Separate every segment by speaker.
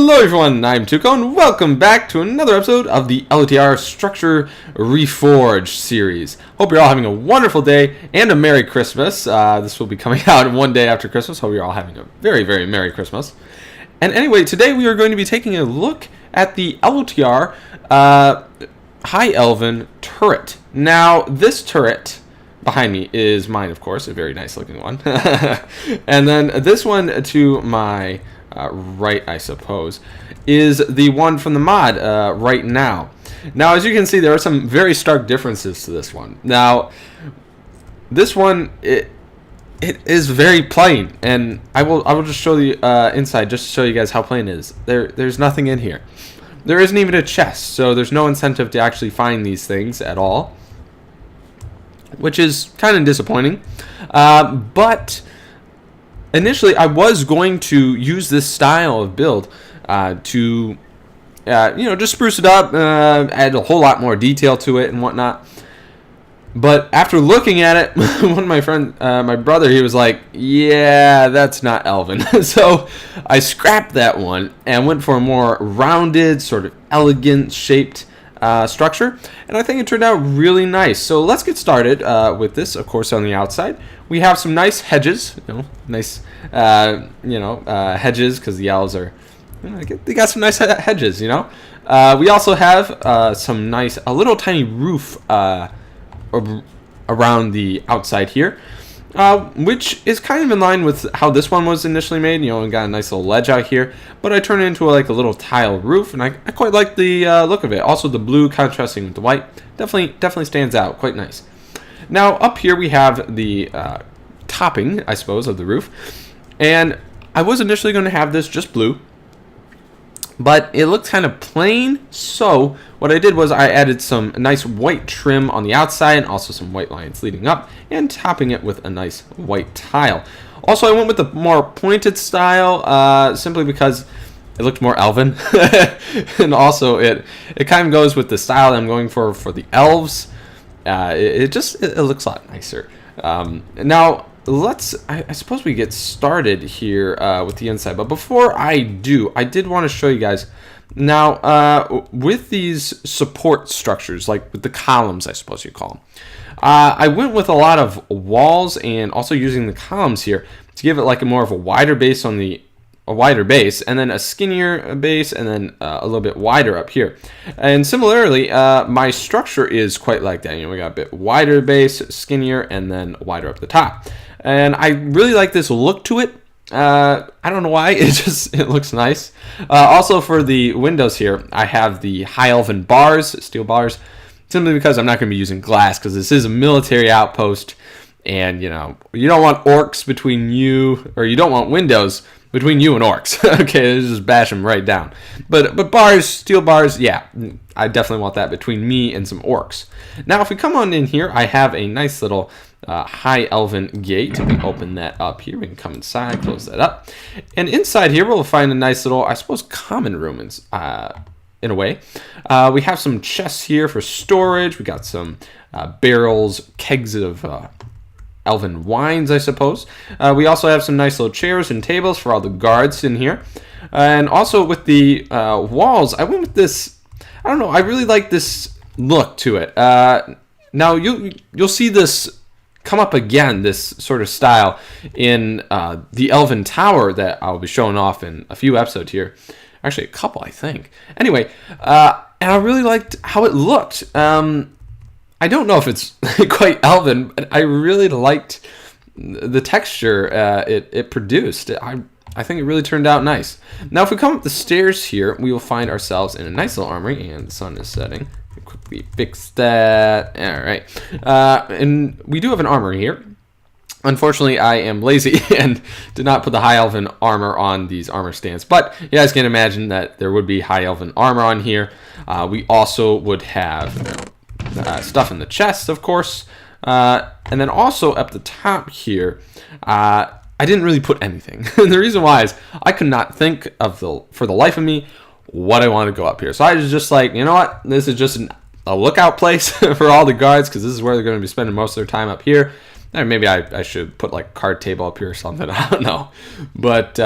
Speaker 1: Hello everyone, I'm Tuco, and welcome back to another episode of the Lotr Structure Reforged series. Hope you're all having a wonderful day and a Merry Christmas. This will be coming out one day after Christmas. Hope you're all having a very, very Merry Christmas. And anyway, today we are going to be taking a look at the Lotr High Elven turret. Now, this turret behind me is mine, of course, a very nice looking one. And then this one to my right, I suppose, is the one from the mod right now. Now, as you can see, there are some very stark differences to this one. Now, this one, it is very plain, and I will just show you inside, just to show you guys how plain it is. There's nothing in here. There isn't even a chest, so there's no incentive to actually find these things at all, which is kind of disappointing. But initially, I was going to use this style of build to, just spruce it up, add a whole lot more detail to it and whatnot. But after looking at it, one of my friends, my brother, he was like, yeah, that's not Elven. So I scrapped that one and went for a more rounded, sort of elegant shaped structure, and I think it turned out really nice. So let's get started with this. Of course, on the outside we have some nice hedges, nice hedges, because the elves are, they got some nice hedges. We also have some nice, a little tiny roof around the outside here, which is kind of in line with how this one was initially made. We got a nice little ledge out here, but I turned it into like a little tile roof, and I quite like the look of it. Also, the blue contrasting with the white definitely stands out quite nice. Now, up here we have the topping, I suppose, of the roof, and I was initially going to have this just blue, but it looked kind of plain, so what I did was I added some nice white trim on the outside and also some white lines leading up, and topping it with a nice white tile. Also, I went with the more pointed style simply because it looked more elven, and also it kind of goes with the style that I'm going for the elves. It looks a lot nicer. Now, I suppose we get started here with the inside, but before I do, I did want to show you guys. Now, with these support structures, like with the columns, I suppose you call them, I went with a lot of walls and also using the columns here to give it like a more of a wider base and then a skinnier base, and then a little bit wider up here. And similarly, my structure is quite like that. We got a bit wider base, skinnier, and then wider up the top. And I really like this look to it. I don't know why, it looks nice. Also, for the windows here, I have the high elven bars, steel bars, simply because I'm not going to be using glass, because this is a military outpost, and you don't want orcs between you, or you don't want windows between you and orcs. Okay, just bash them right down. But bars, steel bars, yeah, I definitely want that between me and some orcs. Now, if we come on in here, I have a nice little high elven gate. If we open that up here, we can come inside, close that up, and inside here we'll find a nice little, I suppose, common room in a way. We have some chests here for storage. We got some barrels, kegs of elven wines, I suppose. We also have some nice little chairs and tables for all the guards in here. And also with the walls, I went with this, I don't know, I really like this look to it. Now you'll see this come up again, this sort of style, in the Elven Tower that I'll be showing off in a few episodes here. Actually, a couple, I think. Anyway, and I really liked how it looked. I don't know if it's quite Elven, but I really liked the texture it produced. I think it really turned out nice. Now, if we come up the stairs here, we will find ourselves in a nice little armory, and the sun is setting. Quickly fix that. All right. And we do have an armory here. Unfortunately, I am lazy and did not put the high elven armor on these armor stands, but you guys can imagine that there would be high elven armor on here. We also would have stuff in the chest, of course, and then also up the top here, I didn't really put anything. And the reason why is I could not think of, for the life of me, what I want to go up here. So I was just like, you know what, this is just a lookout place for all the guards, because this is where they're going to be spending most of their time up here. And maybe I should put like a card table up here or something. I don't know. But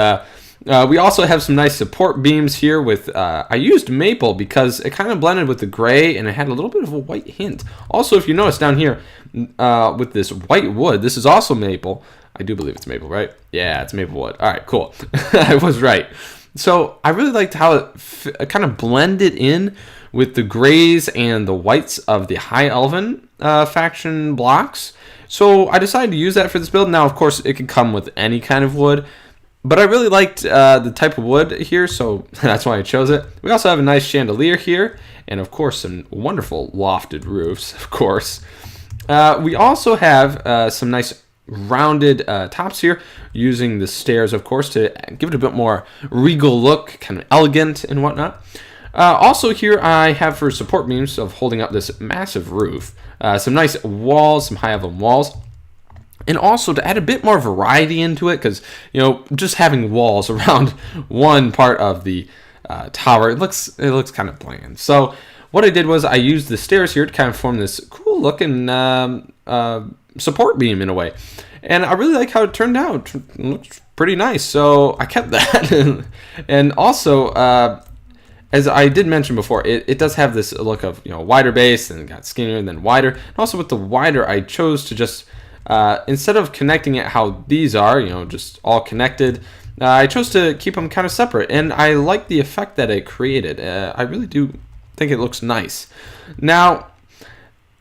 Speaker 1: We also have some nice support beams here with, I used maple because it kind of blended with the gray and it had a little bit of a white hint. Also, if you notice down here with this white wood, this is also maple. I do believe it's maple, right? Yeah, it's maple wood. All right, cool. I was right. So I really liked how it kind of blended in with the grays and the whites of the High Elven faction blocks. So I decided to use that for this build. Now, of course, it can come with any kind of wood, but I really liked the type of wood here, so that's why I chose it. We also have a nice chandelier here, and of course, some wonderful lofted roofs, of course. We also have some nice rounded tops here, using the stairs, of course, to give it a bit more regal look, kind of elegant and whatnot. Also here I have for support beams of holding up this massive roof, some nice walls, some high Elven walls. And also to add a bit more variety into it, because, you know, just having walls around one part of the tower, it looks kind of bland. So what I did was I used the stairs here to kind of form this cool looking support beam in a way. And I really like how it turned out. It looks pretty nice, so I kept that. And also, as I did mention before, it does have this look of, you know, wider base, and got skinnier and then wider. And also with the wider, I chose to just instead of connecting it how these are, you know, just all connected, I chose to keep them kind of separate, and I like the effect that it created. I really do think it looks nice. Now,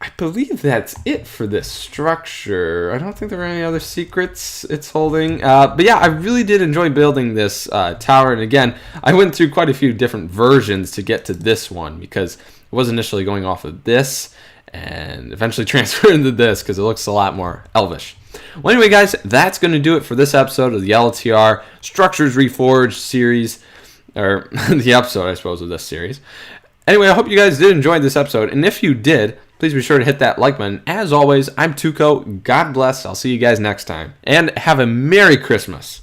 Speaker 1: I believe that's it for this structure. I don't think there are any other secrets it's holding. But yeah, I really did enjoy building this tower, and again, I went through quite a few different versions to get to this one, because it was initially going off of this, and eventually transferred into this because it looks a lot more elvish. Well, anyway, guys, that's going to do it for this episode of the LTR Structures Reforged series, or the episode, I suppose, of this series. Anyway, I hope you guys did enjoy this episode, and if you did, please be sure to hit that like button. As always, I'm Tuco. God bless. I'll see you guys next time, and have a Merry Christmas.